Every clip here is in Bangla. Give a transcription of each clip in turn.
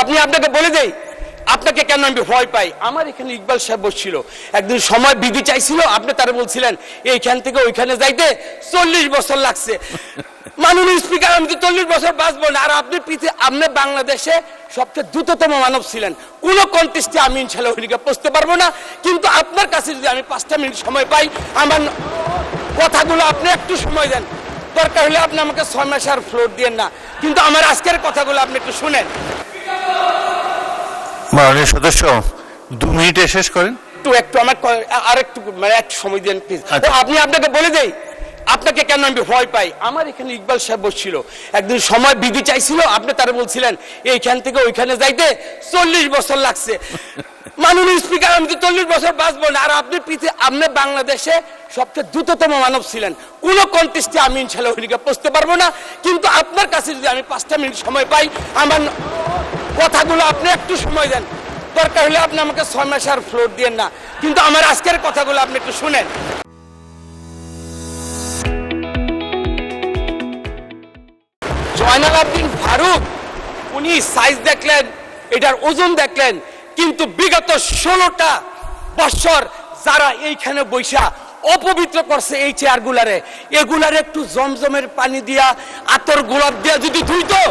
আপনি আপনাকে বলে দেই আপনাকে কেন আমি ভয় পাই। আমার এখানে ইকবাল সাহেব বসছিল, একদিন সময় বিধি চাইছিল, আপনি তারা বলছিলেন এইখান থেকে ওইখানে যাইতে 40 বছর লাগছে। মাননীয় স্পিকার, আমি তো 40 বছর বাঁচবো না। আর আপনি আপনি বাংলাদেশে সবচেয়ে দ্রুততম মানব ছিলেন, কোন কন্টেস্টে আমি ইনশাল্লাহ ওইদিকে পৌঁছতে পারবো না। কিন্তু আপনার কাছে যদি আমি 5টা মিনিট সময় পাই, আমার কথাগুলো আপনি একটু সময় দেন, দরকার হলে আপনি আমাকে 6 মাস আর ফ্লোর দিয়েন না, কিন্তু আমার আজকের কথাগুলো আপনি একটু শুনেন। মাননীয় সদস্য 2 মিনিটে শেষ করেন। একটু আমার আরেকটু মানে একটু সময় দেন প্লিজ। আপনি আপনাকে বলে দেই আপনাকে কেন আমি ভয় পাই। আমার এখানে ইকবাল সাহেব বসছিল, একদিন সময় বিধি চাইছিল, আপনি তারা বলছিলেন এইখান থেকে ওইখানে যাইতে 40 বছর লাগছে। মাননীয় স্পিকার, আমি তো 40 বছর বাঁচবো না। আর আপনি আপনি বাংলাদেশে সবচেয়ে দ্রুততম মানব ছিলেন, কোন কন্টেস্টে আমি ইনশাল্লাহ ওইদিকে পৌঁছতে পারবো না। কিন্তু আপনার কাছে যদি আমি 5টা মিনিট সময় পাই, আমার কথাগুলো আপনি একটু সময় দেন, দরকার হলে আপনি আমাকে 6 মাস আর ফ্লোর দিয়েন না, কিন্তু আমার আজকের কথাগুলো আপনি একটু শুনেন। জয়নাল আবদিন ফারুক উনি সাইজ দেখলেন, এটার ওজন দেখলেন, কিন্তু বিগত 16টা বছর যারা এইখানে বৈশা অপবিত্র করছে এই চেয়ারগুলারে, এগুলারে একটু জমজমের পানি দিয়া আতর গোলাপ দিয়া যদি ধুইতো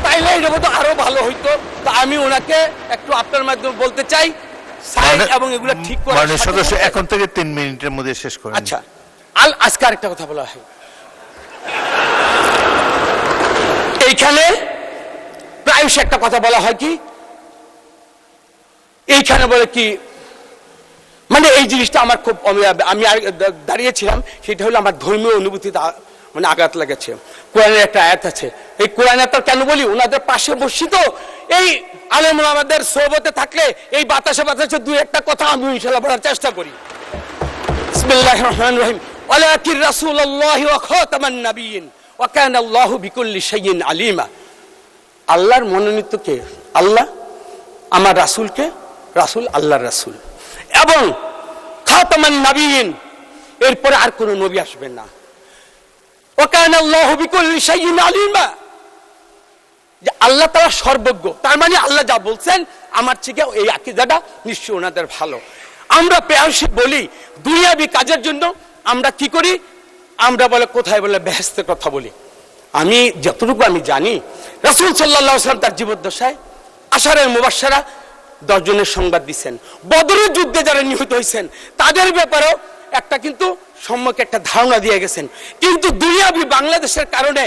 তাইলে এটা তো আরো ভালো হইতো। তো আমি ওনাকে একটু আপনার মাধ্যমে বলতে চাই সাইজ এবং এগুলো ঠিক করে। মাননীয় সদস্য এখন থেকে 3 মিনিটের মধ্যে শেষ করেন। আচ্ছা, আজকে আরেকটা কথা বলা হয়, এইখানে প্রায়শই একটা কথা বলা হয় কি, এইখানে বলে কি মানে এই জিনিসটা আমার খুব আমি দাঁড়িয়েছিলাম, সেটা হলো আমার ধর্মীয় অনুভূতিতে মানে আঘাত লেগেছে। কোরআনের একটা আয়াত আছে, এই কোরআন আয়াত কেন বলি, ওনাদের পাশে বসছি তো, এই আলেম ওলামাদের সোহবতে থাকলে এই বাতাসে বাতাসে 2-1টা কথা আমি ইনশাআল্লাহ বলার চেষ্টা করি। বিসমিল্লাহির রহমানির রহিম, ওয়ালাকির রাসূলুল্লাহি ওয়া খাতামান নাবিয়্যিন ওয়া কানা আল্লাহু বিকুল্লি শাইইন আলিমা। আল্লাহর মনোনীত কে? আল্লাহ। আমার রাসূলকে? রাসূল আল্লাহর রাসূল। এবং খাতামান নাবিয়্যিন, এরপরে আর কোন নবী আসবেন না। ওয়া কানা আল্লাহু বিকুল্লি শাইইন আলিমা, যে আল্লাহ তাআলা সর্বজ্ঞ, তার মানে আল্লাহ যা বলছেন আমার থেকে এই আকীদাটা নিশ্চয়ই ওনাদের ভালো। আমরা প্রায়শই বলি দুনিয়াবি কাজের জন্য আমরা কি করি, আমরা বলে কোথায় বলে বেহেশতের কথা বলি। আমি যতটুকু আমি জানি, রাসূল সাল্লাল্লাহু আলাইহি ওয়াসাল্লাম তার জীবদ্দশায় আশারের মুবাশশারা 10 জনের সংবাদ দিচ্ছেন, বদরের যুদ্ধে যারা নিহত হয়েছেন তাদের ব্যাপারেও একটা কিন্তু সম্যক একটা ধারণা দিয়ে গেছেন। কিন্তু দুনিয়াবি বাংলাদেশের কারণে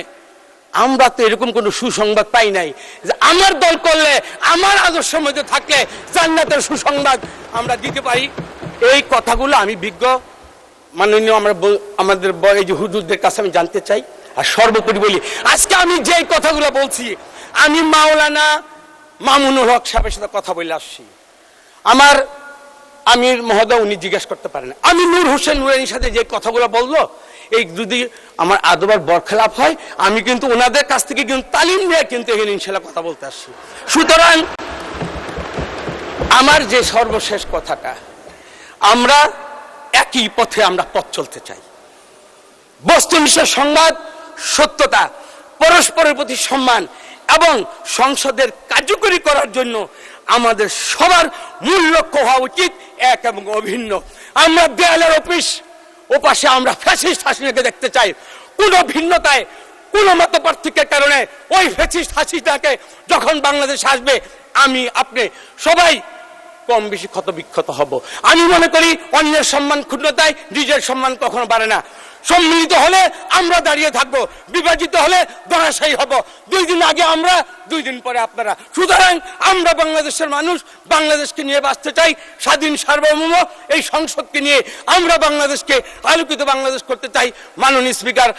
আমরা তো এরকম কোনো সুসংবাদ পাই নাই যে আমার দল করলে, আমার আদর্শের মধ্যে থাকলে জান্নাতের সুসংবাদ আমরা দিতে পারি। এই কথাগুলো আমি বিজ্ঞ মাননীয় আমাদের এই যে হুজুরদের কাছে আমি জানতে চাই। আর সর্বোপরি বলি, আজকে আমি যে কথাগুলো বলছি, আমি মাওলানা মামুনুল হক সাহেবের সাথে কথা বলে আসছি। আমার আমির মহোদয় উনি জিজ্ঞেস করতে পারেন, আমি নূর হোসেন নুরানির সাথে যে কথাগুলো বললো, এই যদি আমার আদবার বরখেলাপ হয়, আমি কিন্তু ওনাদের কাছ থেকে কিন্তু তালিম নিয়ে কিন্তু এখানে ইনশাল্লাহ কথা বলতে আসছি। সুতরাং আমার যে সর্বশেষ কথাটা, আমরা একই পথে আমরা পথ চলতে চাই। বস্তুনিষ্ঠ সংবাদ, সত্যতা, পরস্পরের প্রতি সম্মান এবং সংসদের কার্যকরী করার জন্য আমাদের সবার মূল লক্ষ্য হওয়া উচিত এক এবং অভিন্ন। আমরা দেয়ালের ওপাশে আমরা ফ্যাসিস্ট হাসিনাকে দেখতে চাই। কোন ভিন্নতায়, কোন মত পার্থক্যের কারণে ওই ফ্যাসিস্ট হাসিনাকে যখন বাংলাদেশ আসবে, আমি আপনি সবাই কম বেশি ক্ষত বিক্ষত হব। আমি মনে করি অন্যের সম্মান ক্ষুণ্ণতায় নিজের সম্মান কখনো বাড়ে না। সম্মিলিত হলে আমরা দাঁড়িয়ে থাকবো, বিভাজিত হলে ধরাশায়ী হব। 2 দিন আগে আমরা, 2 দিন পরে আপনারা। সুতরাং আমরা বাংলাদেশের মানুষ, বাংলাদেশকে নিয়ে বাঁচতে চাই, স্বাধীন সার্বভৌম এই সংসদকে নিয়ে আমরা বাংলাদেশকে আলোকিত বাংলাদেশ করতে চাই। মাননীয় স্পিকার।